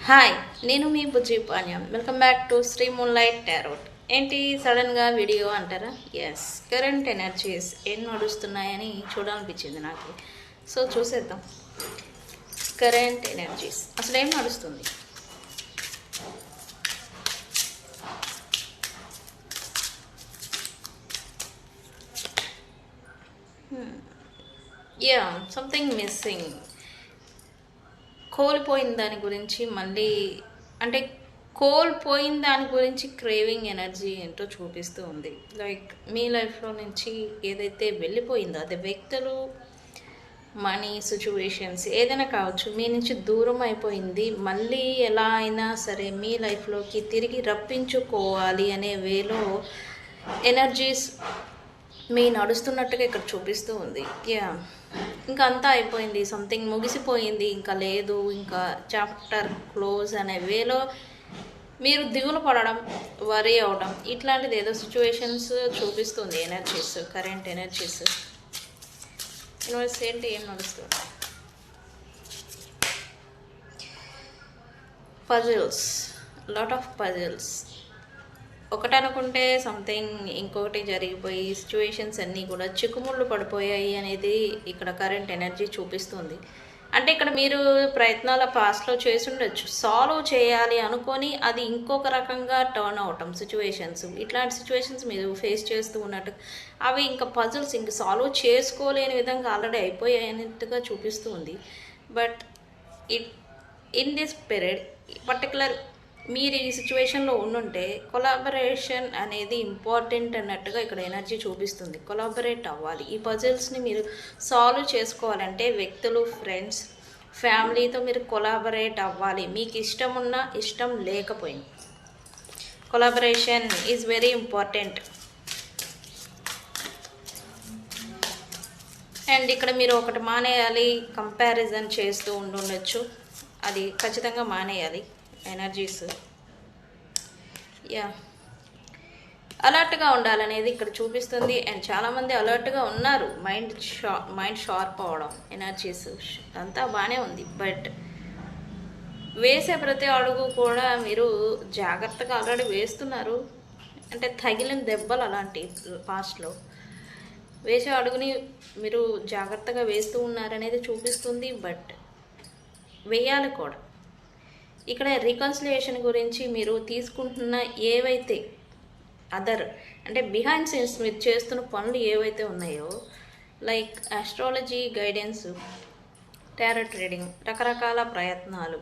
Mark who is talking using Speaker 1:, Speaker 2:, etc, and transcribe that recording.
Speaker 1: Hi, నేను మీ Bujji Panyam. Welcome back to Sri moonlight tarot. ఏంటి సడన్గా వీడియో అంటారా? ఎస్, కరెంట్ ఎనర్జీస్ ఏం నడుస్తున్నాయని చూడాలనిపించింది నాకు. సో చూసేద్దాం. కరెంట్ ఎనర్జీస్ అసలు ఏం నడుస్తుంది? Something missing. కోల్పోయిన దాని గురించి మళ్ళీ అంటే కోల్పోయిన దాని గురించి క్రేవింగ్ ఎనర్జీ ఏంటో చూపిస్తూ ఉంది. లైక్ మీ లైఫ్లో నుంచి ఏదైతే వెళ్ళిపోయిందో అది వ్యక్తులు, మనీ, సిచ్యువేషన్స్ ఏదైనా కావచ్చు, మీ నుంచి దూరం అయిపోయింది. మళ్ళీ ఎలా అయినా సరే మీ లైఫ్లోకి తిరిగి రప్పించుకోవాలి అనే వేలో ఎనర్జీస్ మీ నడుస్తున్నట్టుగా ఇక్కడ చూపిస్తూ ఉంది. ఇంకా అంతా అయిపోయింది, సంథింగ్ ముగిసిపోయింది, ఇంకా లేదు, ఇంకా చాప్టర్ క్లోజ్ అనే వేలో మీరు దిగులు పడడం, వరీ అవడం, ఇట్లాంటిది ఏదో సిచ్యువేషన్స్ చూపిస్తుంది ఎనర్జీస్, కరెంట్ ఎనర్జీస్. యూనివర్స్ ఏంటి, ఏం నడుస్తుంది? Puzzles, lot of puzzles. ఒకటి అనుకుంటే సంథింగ్ ఇంకొకటి జరిగిపోయి సిచ్యువేషన్స్ అన్నీ కూడా చిక్కుముళ్ళు పడిపోయాయి అనేది ఇక్కడ కరెంట్ ఎనర్జీ చూపిస్తుంది. అంటే ఇక్కడ మీరు ప్రయత్నాల పాస్ట్లో చేసి ఉండొచ్చు, సాల్వ్ చేయాలి అనుకొని అది ఇంకొక రకంగా టర్న్ అవటం సిచ్యువేషన్స్. ఇట్లాంటి సిచ్యువేషన్స్ మీరు ఫేస్ చేస్తూ ఉన్నట్టు అవి ఇంకా పజిల్స్ ఇంక సాల్వ్ చేసుకోలేని విధంగా ఆల్రెడీ అయిపోయాయన్నట్టుగా చూపిస్తూ ఉంది. But in this period particular మీరు ఈ సిచ్యువేషన్లో ఉండుంటే కొలాబరేషన్ అనేది ఇంపార్టెంట్ అన్నట్టుగా ఇక్కడ ఎనర్జీ చూపిస్తుంది. కొలాబరేట్ అవ్వాలి, ఈ పజిల్స్ని మీరు సాల్వ్ చేసుకోవాలంటే వ్యక్తులు, ఫ్రెండ్స్, ఫ్యామిలీతో మీరు కొలాబరేట్ అవ్వాలి. మీకు ఇష్టం ఉన్నా ఇష్టం లేకపోయినా collaboration is very important. And ఇక్కడ మీరు ఒకటి మానేయాలి, కంపారిజన్ చేస్తూ ఉండొచ్చు, అది ఖచ్చితంగా మానేయాలి. ఎనర్జీస్ అలర్ట్గా ఉండాలనేది ఇక్కడ చూపిస్తుంది. అండ్ చాలామంది అలర్ట్గా ఉన్నారు, మైండ్ షార్ప్ అవ్వడం, ఎనర్జీస్ అంతా బాగానే ఉంది. బట్ వేసే ప్రతి అడుగు కూడా మీరు జాగ్రత్తగా ఆల్రెడీ వేస్తున్నారు. అంటే తగిలిన దెబ్బలు అలాంటి పాస్ట్లో వేసే అడుగుని మీరు జాగ్రత్తగా వేస్తూ ఉన్నారనేది చూపిస్తుంది. బట్ వేయాలి కూడా. ఇక్కడ రికన్సిలియేషన్ గురించి మీరు తీసుకుంటున్న ఏవైతే అంటే బిహైండ్ సీన్స్ మీరు చేస్తున్న పనులు ఏవైతే ఉన్నాయో, like astrology guidance, tarot treading, రకరకాల ప్రయత్నాలు,